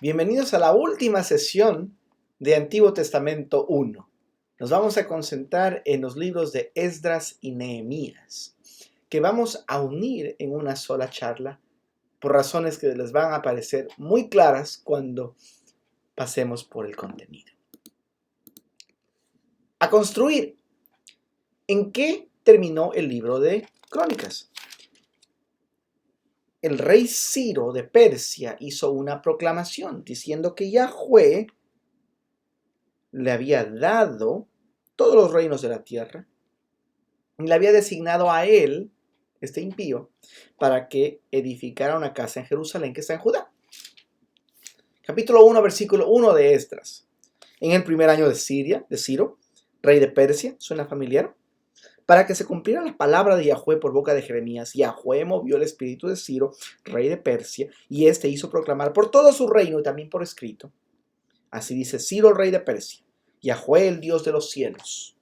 Bienvenidos a la última sesión de Antiguo Testamento 1. Nos vamos a concentrar en los libros de Esdras y Nehemías, que vamos a unir en una sola charla por razones que les van a parecer muy claras cuando pasemos por el contenido. A construir. ¿En qué terminó el libro de Crónicas? El rey Ciro de Persia hizo una proclamación diciendo que Yahweh le había dado todos los reinos de la tierra y le había designado a él, este impío, para que edificara una casa en Jerusalén que está en Judá. Capítulo 1, versículo 1 de Esdras. En el primer año de Ciro, rey de Persia, ¿suena familiar? Para que se cumpliera la palabra de Yahweh por boca de Jeremías, Yahweh movió el espíritu de Ciro, rey de Persia, y éste hizo proclamar por todo su reino y también por escrito. Así dice Ciro, rey de Persia: Yahweh, el Dios de los cielos,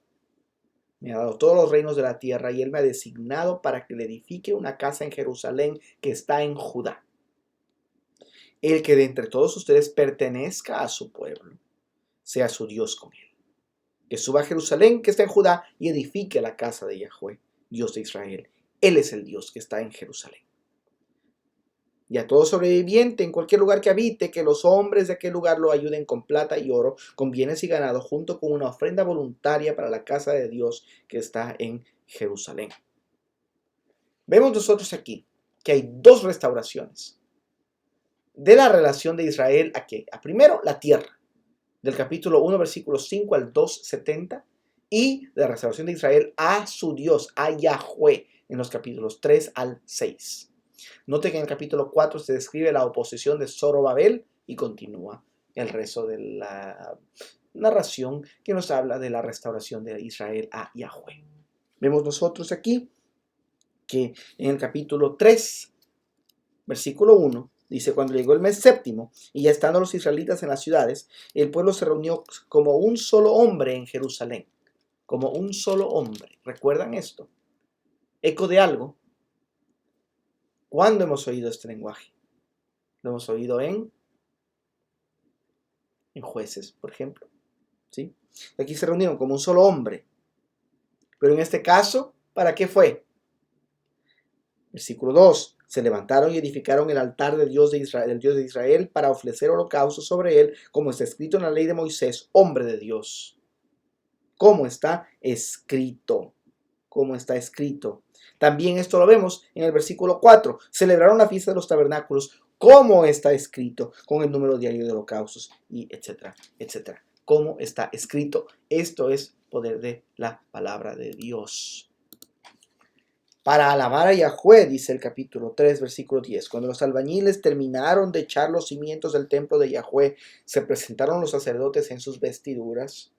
me ha dado todos los reinos de la tierra y él me ha designado para que le edifique una casa en Jerusalén que está en Judá. El que de entre todos ustedes pertenezca a su pueblo, sea su Dios con él. Que suba a Jerusalén que está en Judá y edifique la casa de Yahweh, Dios de Israel. Él es el Dios que está en Jerusalén. Y a todo sobreviviente en cualquier lugar que habite, que los hombres de aquel lugar lo ayuden con plata y oro, con bienes y ganado, junto con una ofrenda voluntaria para la casa de Dios que está en Jerusalén. Vemos nosotros aquí que hay dos restauraciones de la relación de Israel a qué. A primero, la tierra, del capítulo 1, versículos 5 al 2:70, y de la restauración de Israel a su Dios, a Yahweh, en los capítulos 3 al 6. Note que en el capítulo 4 se describe la oposición de Zorobabel y continúa el resto de la narración que nos habla de la restauración de Israel a Yahweh. Vemos nosotros aquí que en el capítulo 3, versículo 1, dice: cuando llegó el mes séptimo y ya estando los israelitas en las ciudades, el pueblo se reunió como un solo hombre en Jerusalén. Como un solo hombre. ¿Recuerdan esto? Eco de algo. ¿Cuándo hemos oído este lenguaje? Lo hemos oído en Jueces, por ejemplo. ¿Sí? Aquí se reunieron como un solo hombre. Pero en este caso, ¿para qué fue? Versículo 2. Se levantaron y edificaron el altar del Dios de Israel para ofrecer holocaustos sobre él, como está escrito en la ley de Moisés, hombre de Dios. ¿Cómo está escrito? ¿Cómo está escrito? También esto lo vemos en el versículo 4. Celebraron la fiesta de los tabernáculos, como está escrito, con el número diario de holocaustos, y etcétera, etcétera. ¿Cómo está escrito? Esto es poder de la palabra de Dios. Para alabar a Yahweh, dice el capítulo 3, versículo 10. Cuando los albañiles terminaron de echar los cimientos del templo de Yahweh, se presentaron los sacerdotes en sus vestiduras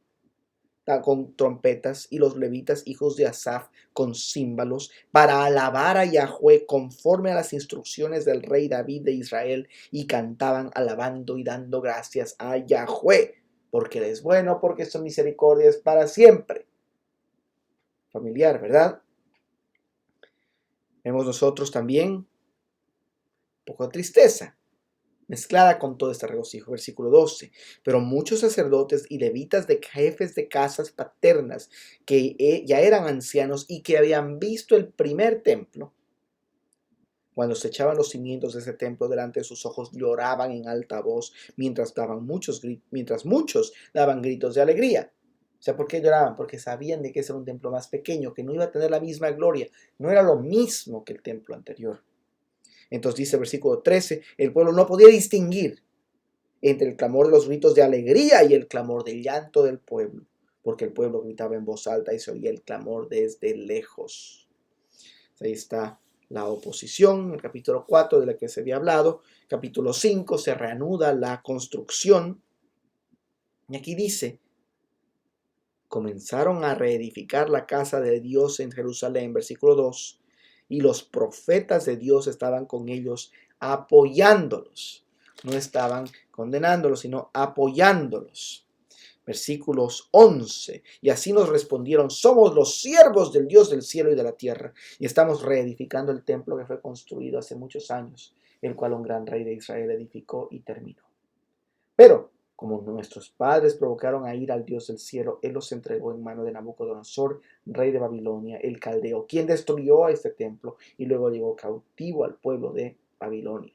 con trompetas, y los levitas hijos de Asaf con címbalos, para alabar a Yahweh conforme a las instrucciones del rey David de Israel, y cantaban alabando y dando gracias a Yahweh, porque Él es bueno, porque su misericordia es para siempre. Familiar, ¿verdad? Vemos nosotros también un poco de tristeza mezclada con todo este regocijo. Versículo 12. Pero muchos sacerdotes y levitas de jefes de casas paternas, que ya eran ancianos y que habían visto el primer templo, cuando se echaban los cimientos de ese templo delante de sus ojos, lloraban en alta voz mientras muchos daban gritos de alegría. O sea, ¿por qué lloraban? Porque sabían de que ese era un templo más pequeño, que no iba a tener la misma gloria, no era lo mismo que el templo anterior. Entonces dice el versículo 13, el pueblo no podía distinguir entre el clamor de los gritos de alegría y el clamor de llanto del pueblo, porque el pueblo gritaba en voz alta y se oía el clamor desde lejos. Ahí está la oposición, el capítulo 4 de la que se había hablado. Capítulo 5 se reanuda la construcción. Y aquí dice: comenzaron a reedificar la casa de Dios en Jerusalén, versículo 2, y los profetas de Dios estaban con ellos apoyándolos. No estaban condenándolos, sino apoyándolos. Versículos 11. Y así nos respondieron: somos los siervos del Dios del cielo y de la tierra, y estamos reedificando el templo que fue construido hace muchos años, el cual un gran rey de Israel edificó y terminó. Pero como nuestros padres provocaron a ir al Dios del cielo, Él los entregó en mano de Nabucodonosor, rey de Babilonia, el caldeo, quien destruyó a este templo y luego llevó cautivo al pueblo de Babilonia.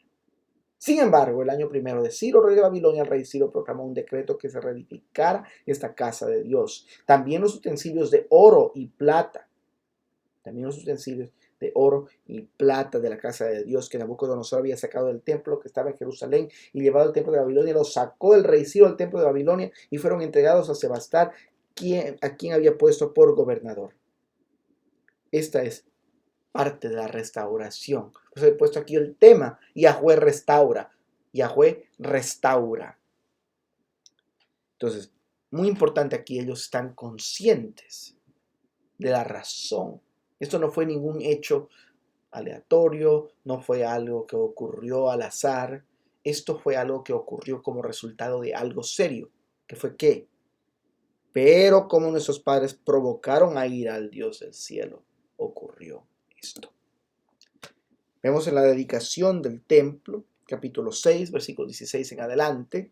Sin embargo, el año primero de Ciro, rey de Babilonia, el rey Ciro proclamó un decreto que se reedificara esta casa de Dios. También los utensilios de oro y plata, de la casa de Dios que Nabucodonosor había sacado del templo que estaba en Jerusalén y llevado al templo de Babilonia, los sacó el rey Ciro al templo de Babilonia y fueron entregados a Sebastar, a quien había puesto por gobernador. Esta es parte de la restauración. Pues he puesto aquí el tema: Yahweh restaura. Yahweh restaura. Entonces, muy importante aquí, ellos están conscientes de la razón. Esto no fue ningún hecho aleatorio, no fue algo que ocurrió al azar. Esto fue algo que ocurrió como resultado de algo serio. ¿Que fue qué? Pero como nuestros padres provocaron a ir al Dios del cielo, ocurrió esto. Vemos en la dedicación del templo, capítulo 6, versículo 16 en adelante.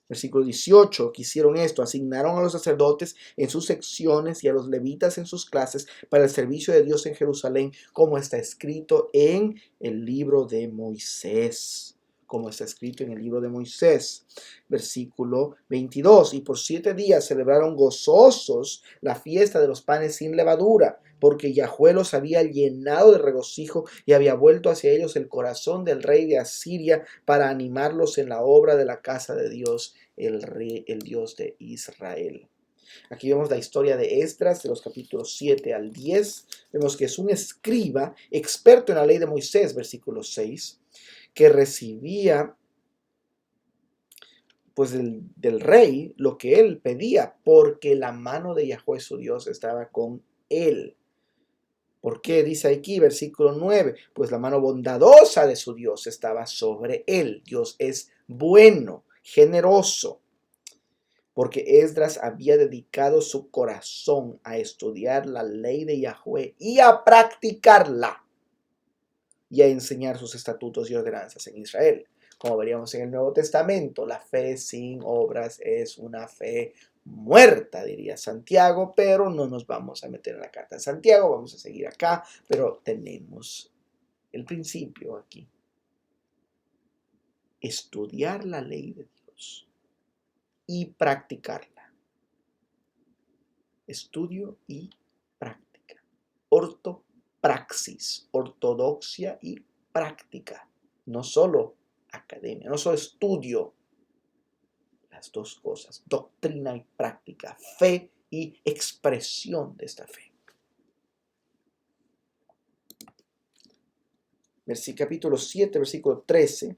Versículo 18, que hicieron esto: asignaron a los sacerdotes en sus secciones y a los levitas en sus clases para el servicio de Dios en Jerusalén, como está escrito en el libro de Moisés. Versículo 22, y por 7 días celebraron gozosos la fiesta de los panes sin levadura, porque Yahweh los había llenado de regocijo y había vuelto hacia ellos el corazón del rey de Asiria para animarlos en la obra de la casa de Dios, el Dios de Israel. Aquí vemos la historia de Esdras, de los capítulos 7 al 10. Vemos que es un escriba experto en la ley de Moisés, versículo 6, que recibía pues del rey lo que él pedía, porque la mano de Yahweh su Dios estaba con él. ¿Por qué? Dice aquí, versículo 9, pues la mano bondadosa de su Dios estaba sobre él. Dios es bueno, generoso, porque Esdras había dedicado su corazón a estudiar la ley de Yahweh y a practicarla y a enseñar sus estatutos y ordenanzas en Israel. Como veríamos en el Nuevo Testamento, la fe sin obras es una fe muerta, diría Santiago, pero no nos vamos a meter en la carta de Santiago, vamos a seguir acá, pero tenemos el principio aquí. Estudiar la ley de Dios y practicarla. Estudio y práctica. Ortopraxis, ortodoxia y práctica. No solo academia, no solo estudio. Las dos cosas, doctrina y práctica, fe y expresión de esta fe. Capítulo 7, versículo 13.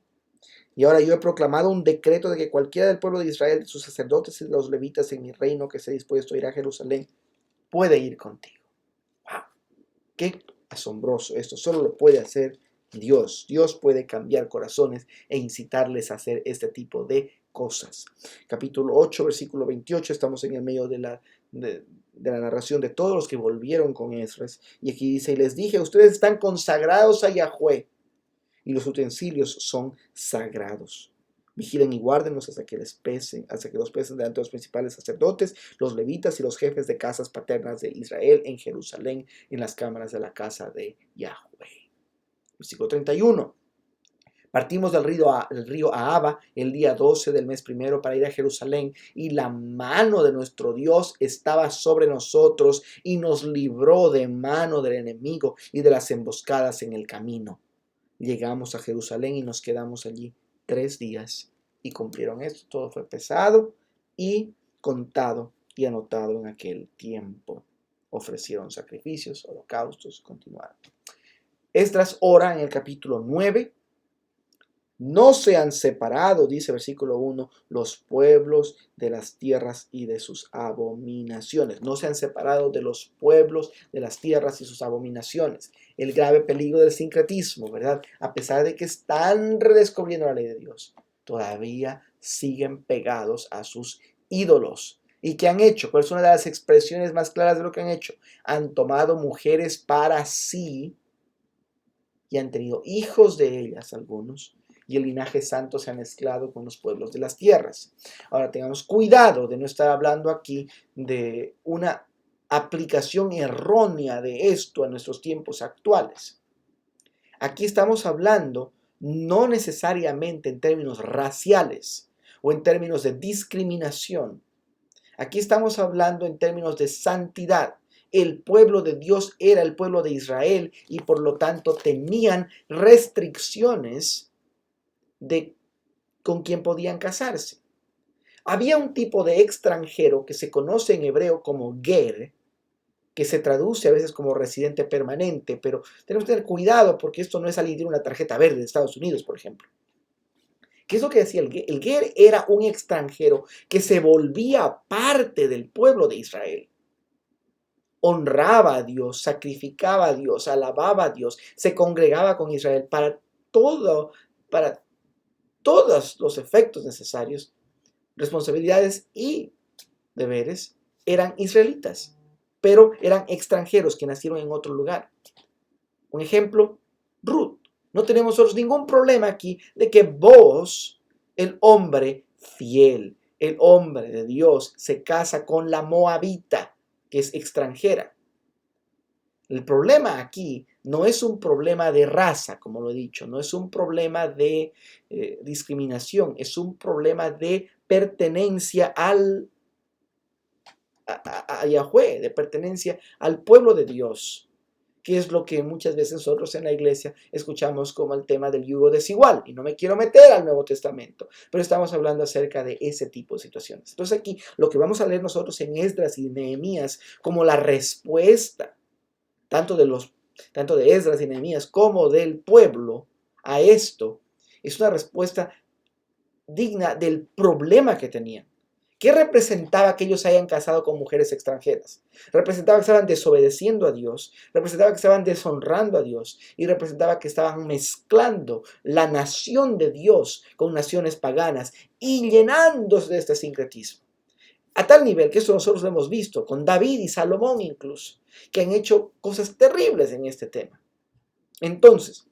Y ahora yo he proclamado un decreto de que cualquiera del pueblo de Israel, de sus sacerdotes y de los levitas en mi reino que esté dispuesto a ir a Jerusalén, puede ir contigo. ¡Wow! ¡Qué asombroso! Esto solo lo puede hacer Dios. Dios puede cambiar corazones e incitarles a hacer este tipo de cosas. Capítulo 8, versículo 28, estamos en el medio de la narración de todos los que volvieron con Esdras. Y aquí dice: y les dije, ustedes están consagrados a Yahweh, y los utensilios son sagrados. Vigilen y guárdenlos hasta que los pesen delante de los principales sacerdotes, los levitas y los jefes de casas paternas de Israel en Jerusalén, en las cámaras de la casa de Yahweh. Versículo 31. Partimos del río Ahava el día 12 del mes primero para ir a Jerusalén, y la mano de nuestro Dios estaba sobre nosotros y nos libró de mano del enemigo y de las emboscadas en el camino. Llegamos a Jerusalén y nos quedamos allí 3 días y cumplieron esto. Todo fue pesado y contado y anotado en aquel tiempo. Ofrecieron sacrificios, holocaustos, continuaron. Esdras ora en el capítulo 9. No se han separado, dice versículo 1, los pueblos de las tierras y de sus abominaciones. No se han separado de los pueblos de las tierras y sus abominaciones. El grave peligro del sincretismo, ¿verdad? A pesar de que están redescubriendo la ley de Dios, todavía siguen pegados a sus ídolos. ¿Y qué han hecho? ¿Cuál es una de las expresiones más claras de lo que han hecho? Han tomado mujeres para sí y han tenido hijos de ellas algunos, y el linaje santo se ha mezclado con los pueblos de las tierras. Ahora tengamos cuidado de no estar hablando aquí de una aplicación errónea de esto a nuestros tiempos actuales. Aquí estamos hablando no necesariamente en términos raciales o en términos de discriminación. Aquí estamos hablando en términos de santidad. El pueblo de Dios era el pueblo de Israel y por lo tanto tenían restricciones de con quién podían casarse. Había un tipo de extranjero que se conoce en hebreo como ger, que se traduce a veces como residente permanente, pero tenemos que tener cuidado porque esto no es alguien que tiene una tarjeta verde de Estados Unidos, por ejemplo. ¿Qué es lo que decía el ger? El ger era un extranjero que se volvía parte del pueblo de Israel. Honraba a Dios, sacrificaba a Dios, alababa a Dios, se congregaba con Israel para todos los efectos necesarios, responsabilidades y deberes, eran israelitas, pero eran extranjeros que nacieron en otro lugar. Un ejemplo, Ruth. No tenemos nosotros ningún problema aquí de que vos, el hombre fiel, el hombre de Dios, se casa con la moabita, que es extranjera. El problema aquí no es un problema de raza, como lo he dicho, no es un problema de discriminación, es un problema de pertenencia a Yahweh, de pertenencia al pueblo de Dios, que es lo que muchas veces nosotros en la iglesia escuchamos como el tema del yugo desigual. Y no me quiero meter al Nuevo Testamento, pero estamos hablando acerca de ese tipo de situaciones. Entonces aquí lo que vamos a leer nosotros en Esdras y Nehemías como la respuesta tanto de Esdras y Nehemías como del pueblo a esto, es una respuesta digna del problema que tenían. ¿Qué representaba que ellos se hayan casado con mujeres extranjeras? Representaba que estaban desobedeciendo a Dios, representaba que estaban deshonrando a Dios y representaba que estaban mezclando la nación de Dios con naciones paganas y llenándose de este sincretismo. A tal nivel que eso nosotros lo hemos visto con David y Salomón incluso, que han hecho cosas terribles en este tema. Entonces,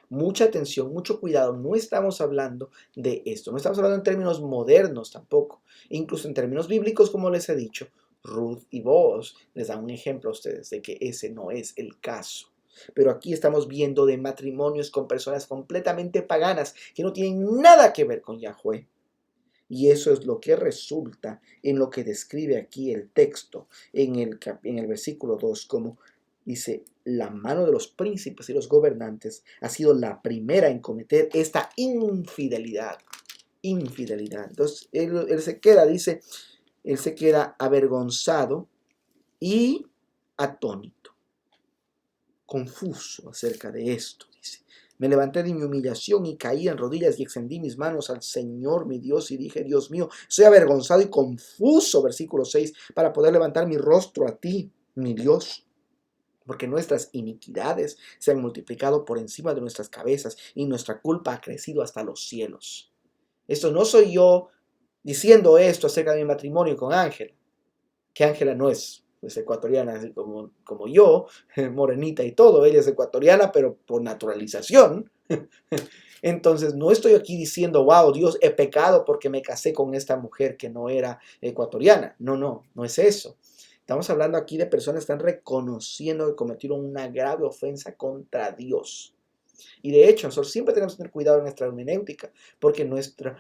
mucha atención, mucho cuidado, no estamos hablando de esto, no estamos hablando en términos modernos tampoco, incluso en términos bíblicos, como les he dicho, Ruth y Boaz les dan un ejemplo a ustedes de que ese no es el caso. Pero aquí estamos viendo de matrimonios con personas completamente paganas que no tienen nada que ver con Yahweh. Y eso es lo que resulta en lo que describe aquí el texto en el versículo 2, como dice, la mano de los príncipes y los gobernantes ha sido la primera en cometer esta infidelidad. Infidelidad. Entonces, él se queda, dice, él se queda avergonzado y atónito, confuso acerca de esto, dice. Me levanté de mi humillación y caí en rodillas y extendí mis manos al Señor mi Dios y dije, Dios mío, soy avergonzado y confuso, versículo 6, para poder levantar mi rostro a ti, mi Dios, porque nuestras iniquidades se han multiplicado por encima de nuestras cabezas y nuestra culpa ha crecido hasta los cielos. Esto no soy yo diciendo esto acerca de mi matrimonio con Ángela, que Ángela no es ecuatoriana así como yo, morenita y todo, ella es ecuatoriana pero por naturalización. Entonces no estoy aquí diciendo, wow, Dios, he pecado porque me casé con esta mujer que no era ecuatoriana. No es eso. Estamos hablando aquí de personas que están reconociendo que cometieron una grave ofensa contra Dios. Y de hecho, nosotros siempre tenemos que tener cuidado en nuestra hermenéutica, porque nosotros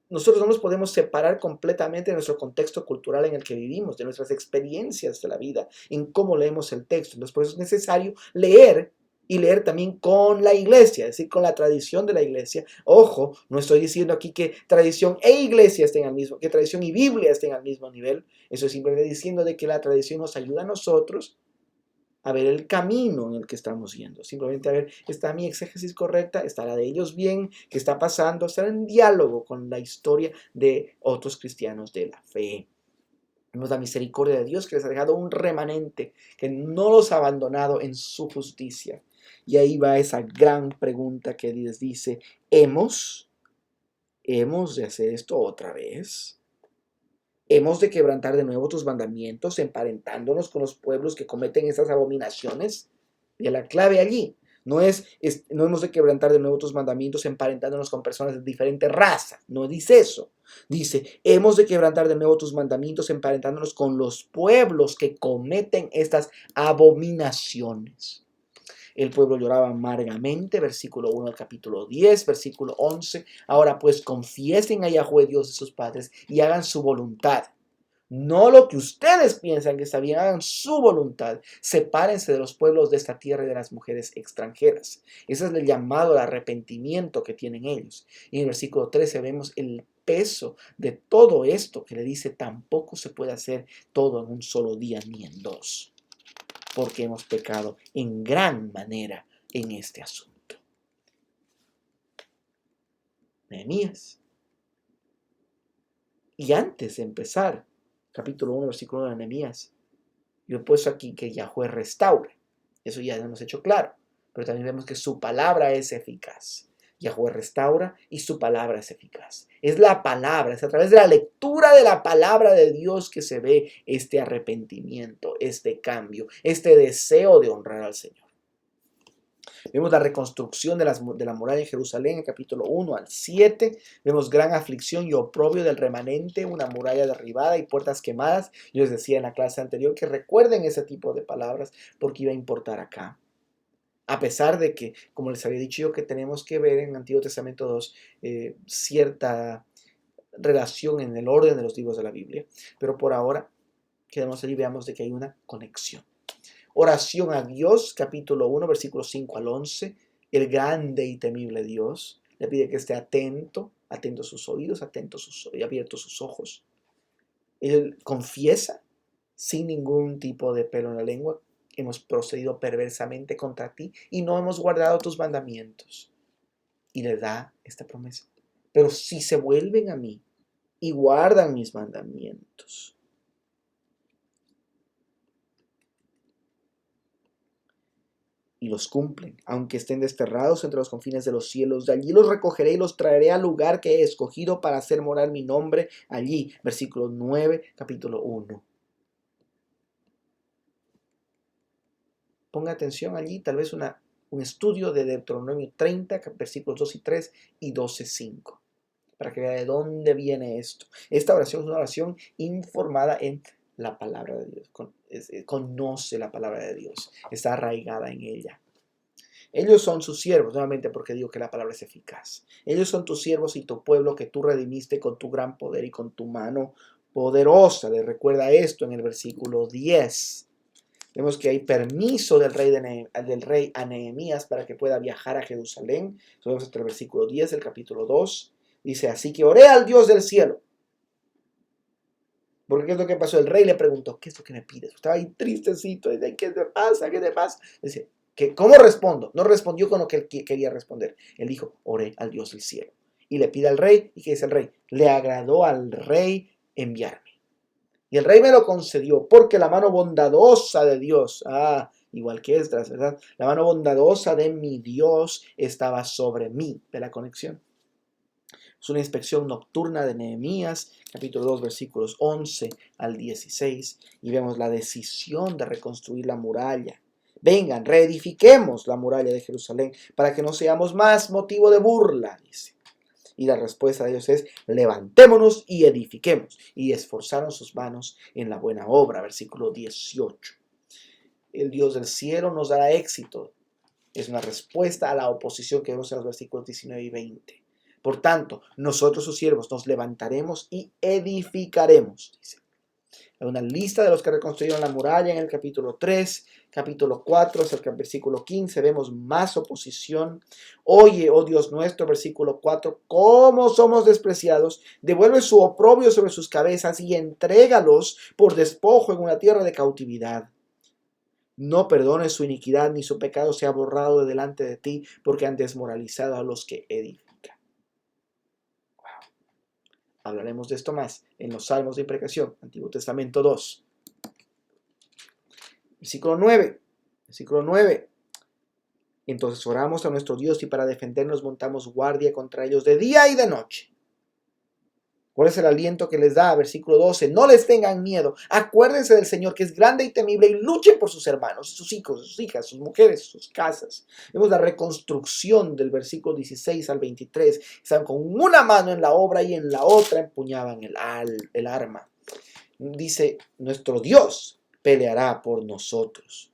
no nos podemos separar completamente de nuestro contexto cultural en el que vivimos, de nuestras experiencias de la vida, en cómo leemos el texto. Entonces, por eso es necesario leer y leer también con la iglesia, es decir, con la tradición de la iglesia. Ojo, no estoy diciendo aquí que tradición e iglesia estén al mismo, que tradición y Biblia estén al mismo nivel. Eso es simplemente diciendo de que la tradición nos ayuda a nosotros a ver el camino en el que estamos yendo. Simplemente a ver, ¿está mi exégesis correcta? ¿Está la de ellos bien? ¿Qué está pasando? Estar en diálogo con la historia de otros cristianos de la fe. Vemos la misericordia de Dios que les ha dejado un remanente, que no los ha abandonado en su justicia. Y ahí va esa gran pregunta que les dice, ¿hemos de hacer esto otra vez? ¿Hemos de quebrantar de nuevo tus mandamientos, emparentándonos con los pueblos que cometen estas abominaciones? Y la clave allí, No hemos de quebrantar de nuevo tus mandamientos emparentándonos con personas de diferente raza. No dice eso. Dice, hemos de quebrantar de nuevo tus mandamientos emparentándonos con los pueblos que cometen estas abominaciones. El pueblo lloraba amargamente, versículo 1 al capítulo 10, versículo 11. Ahora pues confiesen a Yahweh Dios de sus padres y hagan su voluntad. No lo que ustedes piensan que está bien, hagan su voluntad. Sepárense de los pueblos de esta tierra y de las mujeres extranjeras. Ese es el llamado al arrepentimiento que tienen ellos. Y en el versículo 13 vemos el peso de todo esto que le dice, tampoco se puede hacer todo en un solo día ni en dos, porque hemos pecado en gran manera en este asunto. Nehemías. Y antes de empezar, capítulo 1, versículo 1 de Nehemías, yo he puesto aquí que Yahweh restaura. Eso ya lo hemos hecho claro. Pero también vemos que su palabra es eficaz. Yahweh restaura y su palabra es eficaz. Es la palabra, es a través de la lectura de la palabra de Dios que se ve este arrepentimiento, este cambio, este deseo de honrar al Señor. Vemos la reconstrucción de la muralla en Jerusalén, en capítulo 1 al 7. Vemos gran aflicción y oprobio del remanente, una muralla derribada y puertas quemadas. Yo les decía en la clase anterior que recuerden ese tipo de palabras porque iba a importar acá. A pesar de que, como les había dicho yo, que tenemos que ver en Antiguo Testamento 2 cierta relación en el orden de los libros de la Biblia. Pero por ahora, quedemos allí y veamos de que hay una conexión. Oración a Dios, capítulo 1, versículos 5 al 11. El grande y temible Dios le pide que esté atento a sus oídos, y abiertos sus ojos. Él confiesa sin ningún tipo de pelo en la lengua. Hemos procedido perversamente contra ti y no hemos guardado tus mandamientos. Y le da esta promesa. Pero si se vuelven a mí y guardan mis mandamientos, y los cumplen, aunque estén desterrados entre los confines de los cielos, de allí los recogeré y los traeré al lugar que he escogido para hacer morar mi nombre allí. Versículo 9, capítulo 1. Ponga atención allí, tal vez un estudio de Deuteronomio 30, versículos 2 y 3 y 12, 5, para que vea de dónde viene esto. Esta oración es una oración informada en la palabra de Dios, conoce la palabra de Dios, está arraigada en ella. Ellos son sus siervos, nuevamente porque digo que la palabra es eficaz. Ellos son tus siervos y tu pueblo que tú redimiste con tu gran poder y con tu mano poderosa. Le recuerda esto en el versículo 10. Vemos que hay permiso del rey a Nehemías para que pueda viajar a Jerusalén. Eso vemos hasta el versículo 10 del capítulo 2. Dice, así que oré al Dios del cielo. Porque ¿qué es lo que pasó? El rey le preguntó, ¿qué es lo que me pides? Estaba ahí tristecito. Dice, ¿qué te pasa? ¿Qué te pasa? Dice, ¿cómo respondo? No respondió con lo que él quería responder. Él dijo, oré al Dios del cielo. Y le pide al rey, ¿y qué dice el rey? Le agradó al rey enviarme. Y el rey me lo concedió porque la mano bondadosa de Dios, igual que Esdras, ¿verdad? La mano bondadosa de mi Dios estaba sobre mí. ¿Ve la conexión? Es una inspección nocturna de Nehemías, capítulo 2, versículos 11 al 16, y vemos la decisión de reconstruir la muralla. Vengan, reedifiquemos la muralla de Jerusalén para que no seamos más motivo de burla, dice. Y la respuesta de ellos es, levantémonos y edifiquemos. Y esforzaron sus manos en la buena obra, versículo 18. El Dios del cielo nos dará éxito. Es una respuesta a la oposición que vemos en los versículos 19 y 20. Por tanto, nosotros sus siervos nos levantaremos y edificaremos, dice. Hay una lista de los que reconstruyeron la muralla en el capítulo 3, capítulo 4, hasta el versículo 15, vemos más oposición. Oye, oh Dios nuestro, versículo 4, cómo somos despreciados, devuelve su oprobio sobre sus cabezas y entrégalos por despojo en una tierra de cautividad. No perdones su iniquidad, ni su pecado sea borrado de delante de ti, porque han desmoralizado a los que edifican. Hablaremos de esto más en los Salmos de Imprecación, Antiguo Testamento 2. Versículo 9. Entonces oramos a nuestro Dios y para defendernos montamos guardia contra ellos de día y de noche. ¿Cuál es el aliento que les da? Versículo 12. No les tengan miedo. Acuérdense del Señor, que es grande y temible, y luchen por sus hermanos, sus hijos, sus hijas, sus mujeres, sus casas. Vemos la reconstrucción del versículo 16 al 23. Estaban con una mano en la obra y en la otra empuñaban el arma. Dice, nuestro Dios peleará por nosotros.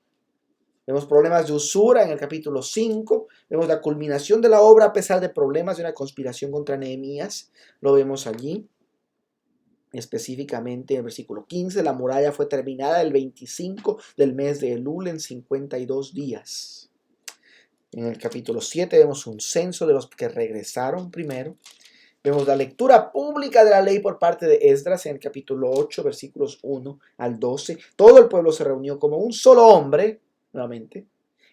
Vemos problemas de usura en el capítulo 5. Vemos la culminación de la obra a pesar de problemas de una conspiración contra Nehemías. Lo vemos allí. Específicamente en el versículo 15, la muralla fue terminada el 25 del mes de Elul en 52 días. En el capítulo 7 vemos un censo de los que regresaron primero. Vemos la lectura pública de la ley por parte de Esdras en el capítulo 8, versículos 1 al 12. Todo el pueblo se reunió como un solo hombre, nuevamente,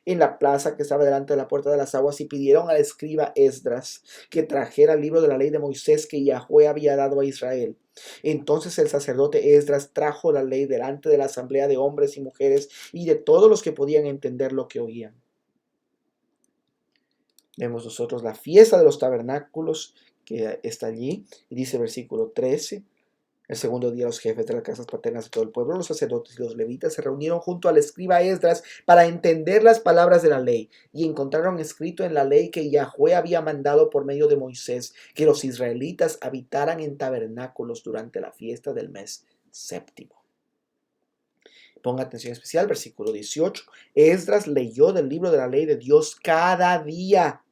en la plaza que estaba delante de la puerta de las aguas, y pidieron al escriba Esdras que trajera el libro de la ley de Moisés que Yahweh había dado a Israel. Entonces el sacerdote Esdras trajo la ley delante de la asamblea de hombres y mujeres y de todos los que podían entender lo que oían. Vemos nosotros la fiesta de los tabernáculos que está allí, y dice versículo 13. El segundo día los jefes de las casas paternas de todo el pueblo, los sacerdotes y los levitas, se reunieron junto al escriba Esdras para entender las palabras de la ley, y encontraron escrito en la ley que Yahweh había mandado por medio de Moisés que los israelitas habitaran en tabernáculos durante la fiesta del mes séptimo. Ponga atención especial, versículo 18. Esdras leyó del libro de la ley de Dios cada día,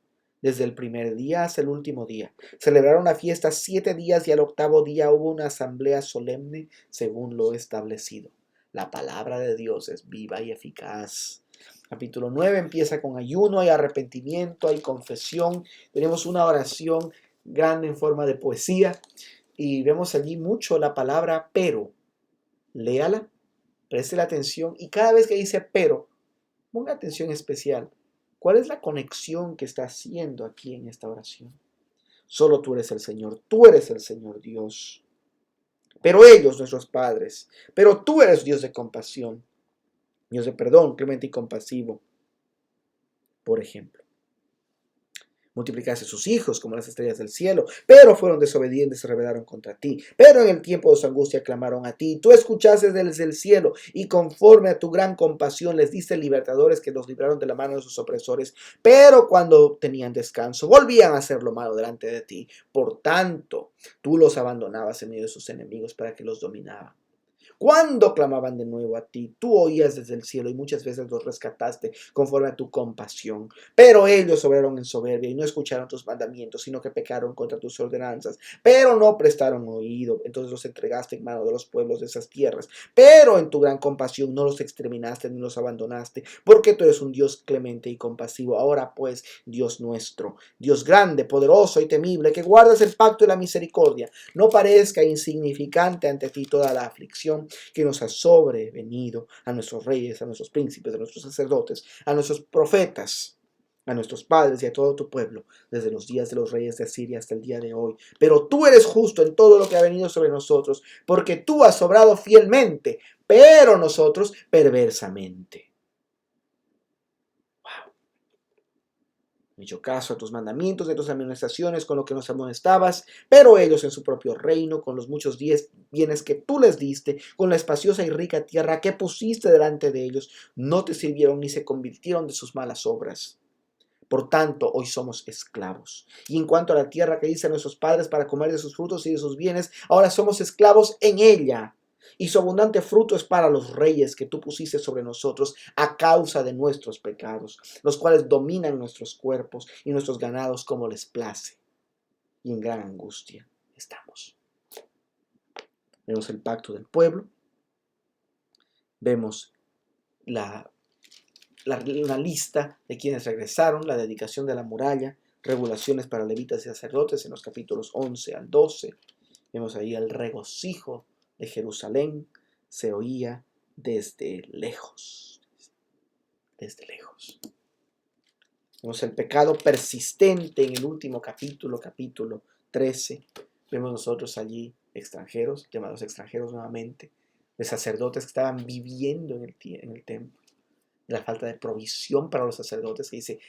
desde el primer día hasta el último día. Celebraron la fiesta 7 días y al octavo día hubo una asamblea solemne según lo establecido. La palabra de Dios es viva y eficaz. Capítulo 9 empieza con ayuno, hay arrepentimiento, hay confesión. Tenemos una oración grande en forma de poesía y vemos allí mucho la palabra pero. Léala, preste la atención y cada vez que dice pero, ponga atención especial. ¿Cuál es la conexión que está haciendo aquí en esta oración? Solo tú eres el Señor, tú eres el Señor Dios. Pero ellos, nuestros padres, pero tú eres Dios de compasión, Dios de perdón, clemente y compasivo. Por ejemplo, multiplicaste sus hijos como las estrellas del cielo, pero fueron desobedientes y se rebelaron contra ti. Pero en el tiempo de su angustia clamaron a ti. Tú escuchaste desde el cielo y conforme a tu gran compasión les diste libertadores que los libraron de la mano de sus opresores. Pero cuando tenían descanso, volvían a hacer lo malo delante de ti. Por tanto, tú los abandonabas en medio de sus enemigos para que los dominaban. Cuando clamaban de nuevo a ti, tú oías desde el cielo y muchas veces los rescataste conforme a tu compasión. Pero ellos obraron en soberbia y no escucharon tus mandamientos, sino que pecaron contra tus ordenanzas, pero no prestaron oído. Entonces los entregaste en mano de los pueblos de esas tierras. Pero en tu gran compasión no los exterminaste ni los abandonaste, porque tú eres un Dios clemente y compasivo. Ahora pues, Dios nuestro, Dios grande, poderoso y temible, que guardas el pacto y la misericordia, no parezca insignificante ante ti toda la aflicción que nos ha sobrevenido, a nuestros reyes, a nuestros príncipes, a nuestros sacerdotes, a nuestros profetas, a nuestros padres y a todo tu pueblo, desde los días de los reyes de Asiria hasta el día de hoy. Pero tú eres justo en todo lo que ha venido sobre nosotros, porque tú has obrado fielmente, pero nosotros perversamente. Hecho caso a tus mandamientos, de tus amonestaciones con lo que nos amonestabas, pero ellos en su propio reino, con los muchos bienes que tú les diste, con la espaciosa y rica tierra que pusiste delante de ellos, no te sirvieron ni se convirtieron de sus malas obras. Por tanto, hoy somos esclavos. Y en cuanto a la tierra que diste a nuestros padres para comer de sus frutos y de sus bienes, ahora somos esclavos en ella. Y su abundante fruto es para los reyes que tú pusiste sobre nosotros a causa de nuestros pecados, los cuales dominan nuestros cuerpos y nuestros ganados como les place. Y en gran angustia estamos. Vemos el pacto del pueblo, vemos una lista de quienes regresaron, la dedicación de la muralla, regulaciones para levitas y sacerdotes en los capítulos 11 al 12. Vemos ahí el regocijo de Jerusalén, se oía desde lejos. Desde lejos. Vemos el pecado persistente en el último capítulo 13. Vemos nosotros allí extranjeros, llamados extranjeros nuevamente, de sacerdotes que estaban viviendo en el templo. La falta de provisión para los sacerdotes, que dice,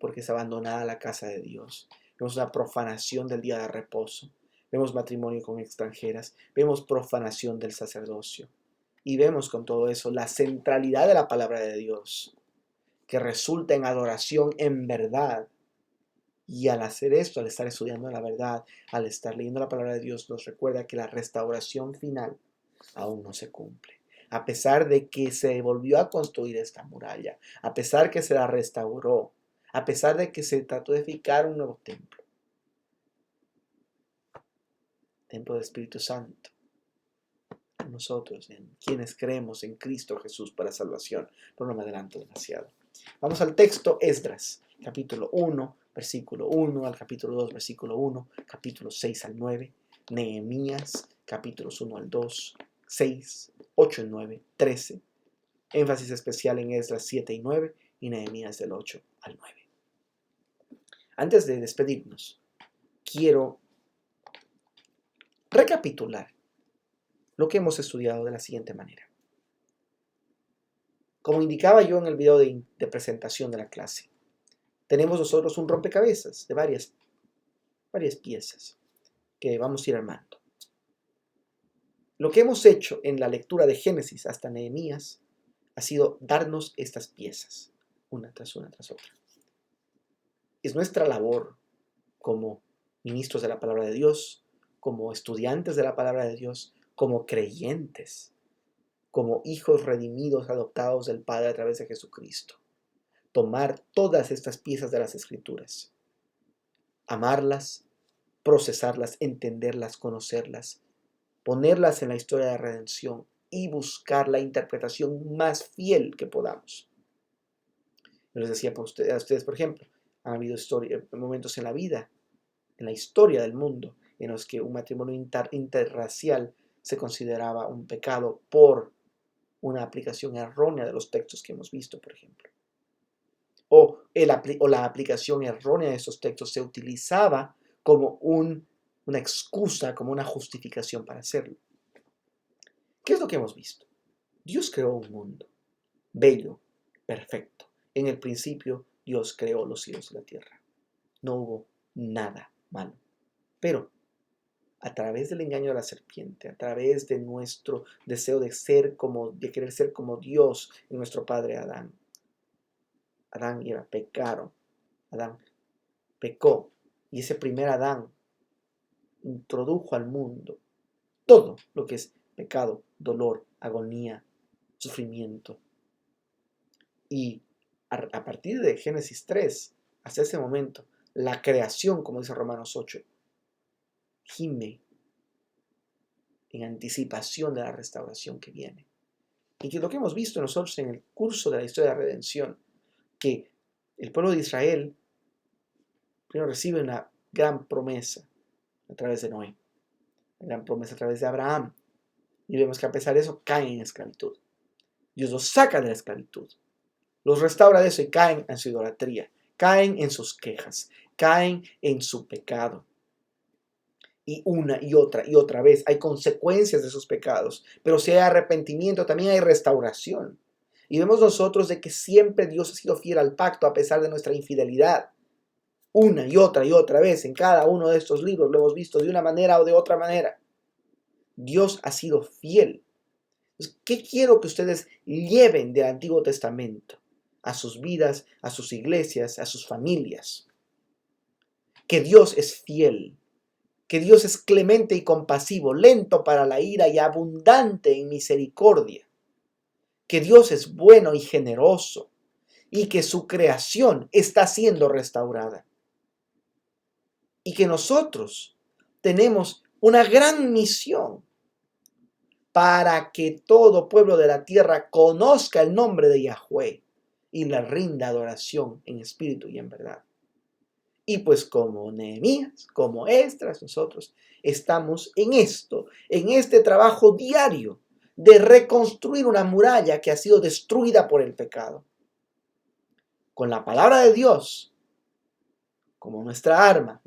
porque es abandonada la casa de Dios. Vemos una profanación del día de reposo. vemos matrimonio con extranjeras, vemos profanación del sacerdocio y vemos con todo eso la centralidad de la palabra de Dios, que resulta en adoración en verdad. Y al hacer esto, al estar estudiando la verdad, al estar leyendo la palabra de Dios, nos recuerda que la restauración final aún no se cumple. A pesar de que se volvió a construir esta muralla, a pesar que se la restauró, a pesar de que se trató de edificar un nuevo templo del Espíritu Santo, nosotros, en quienes creemos en Cristo Jesús para salvación. Pero no me adelanto demasiado. Vamos al texto. Esdras, capítulo 1, versículo 1 al capítulo 2, versículo 1, capítulo 6 al 9, Nehemías, capítulos 1 al 2, 6, 8 y 9, 13, énfasis especial en Esdras 7 y 9 y Nehemías del 8 al 9. Antes de despedirnos, quiero recapitular lo que hemos estudiado de la siguiente manera. Como indicaba yo en el video de presentación de la clase, tenemos nosotros un rompecabezas de varias piezas que vamos a ir armando. Lo que hemos hecho en la lectura de Génesis hasta Nehemías ha sido darnos estas piezas, una tras otra. Es nuestra labor como ministros de la palabra de Dios, como estudiantes de la palabra de Dios, como creyentes, como hijos redimidos, adoptados del Padre a través de Jesucristo. Tomar todas estas piezas de las Escrituras, amarlas, procesarlas, entenderlas, conocerlas, ponerlas en la historia de redención y buscar la interpretación más fiel que podamos. Yo les decía a ustedes, por ejemplo, han habido momentos en la vida, en la historia del mundo, en los que un matrimonio interracial se consideraba un pecado por una aplicación errónea de los textos que hemos visto, por ejemplo. O la aplicación errónea de esos textos se utilizaba como una excusa, como una justificación para hacerlo. ¿Qué es lo que hemos visto? Dios creó un mundo bello, perfecto. En el principio, Dios creó los cielos y la tierra. No hubo nada malo. Pero a través del engaño de la serpiente, a través de nuestro deseo de querer ser como Dios y nuestro padre Adán y Eva pecaron. Adán pecó y ese primer Adán introdujo al mundo todo lo que es pecado, dolor, agonía, sufrimiento. Y a partir de Génesis 3, hasta ese momento, la creación, como dice Romanos 8, gime en anticipación de la restauración que viene. Y que lo que hemos visto nosotros en el curso de la historia de la redención, que el pueblo de Israel primero recibe una gran promesa a través de Noé, una gran promesa a través de Abraham, y vemos que a pesar de eso caen en esclavitud. Dios los saca de la esclavitud, los restaura de eso y caen en su idolatría, caen en sus quejas, caen en su pecado. Y una y otra vez hay consecuencias de sus pecados, pero si hay arrepentimiento también hay restauración. Y vemos nosotros de que siempre Dios ha sido fiel al pacto a pesar de nuestra infidelidad. Una y otra vez en cada uno de estos libros lo hemos visto de una manera o de otra manera. Dios ha sido fiel. Entonces, ¿qué quiero que ustedes lleven del Antiguo Testamento a sus vidas, a sus iglesias, a sus familias? Que Dios es fiel, que Dios es clemente y compasivo, lento para la ira y abundante en misericordia, que Dios es bueno y generoso y que su creación está siendo restaurada. Y que nosotros tenemos una gran misión para que todo pueblo de la tierra conozca el nombre de Yahweh y le rinda adoración en espíritu y en verdad. Y pues como Nehemías, como Esdras, nosotros estamos en este trabajo diario de reconstruir una muralla que ha sido destruida por el pecado. Con la palabra de Dios como nuestra arma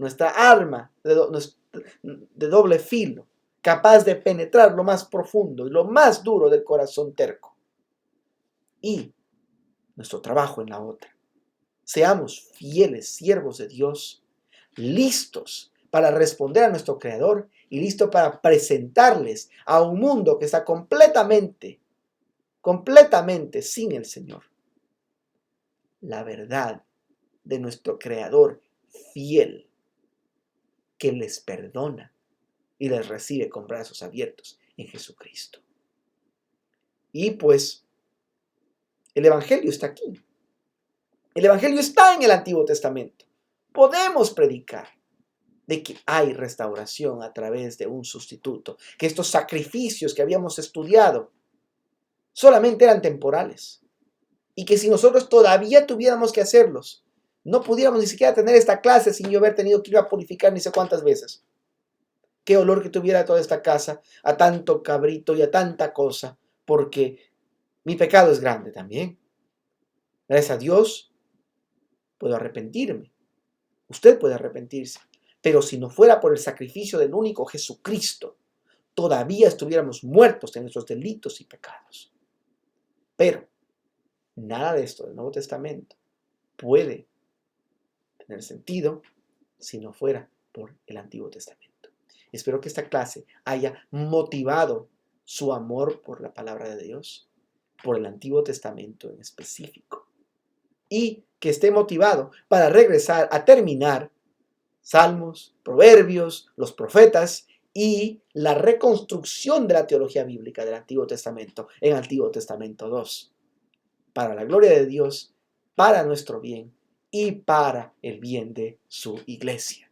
de doble filo, capaz de penetrar lo más profundo y lo más duro del corazón terco. Y nuestro trabajo en la otra. Seamos fieles siervos de Dios, listos para responder a nuestro Creador y listo para presentarles a un mundo que está completamente sin el Señor, la verdad de nuestro Creador fiel, que les perdona y les recibe con brazos abiertos en Jesucristo. Y pues, el Evangelio está aquí. El Evangelio está en el Antiguo Testamento. Podemos predicar de que hay restauración a través de un sustituto, que estos sacrificios que habíamos estudiado solamente eran temporales, y que si nosotros todavía tuviéramos que hacerlos, no pudiéramos ni siquiera tener esta clase sin yo haber tenido que ir a purificar ni sé cuántas veces. Qué olor que tuviera toda esta casa a tanto cabrito y a tanta cosa, porque mi pecado es grande también. Gracias a Dios puedo arrepentirme. Usted puede arrepentirse. Pero si no fuera por el sacrificio del único Jesucristo, todavía estuviéramos muertos en nuestros delitos y pecados. Pero nada de esto del Nuevo Testamento puede tener sentido si no fuera por el Antiguo Testamento. Espero que esta clase haya motivado su amor por la palabra de Dios, por el Antiguo Testamento en específico, y que esté motivado para regresar a terminar Salmos, Proverbios, los profetas y la reconstrucción de la teología bíblica del Antiguo Testamento en Antiguo Testamento 2, para la gloria de Dios, para nuestro bien y para el bien de su iglesia.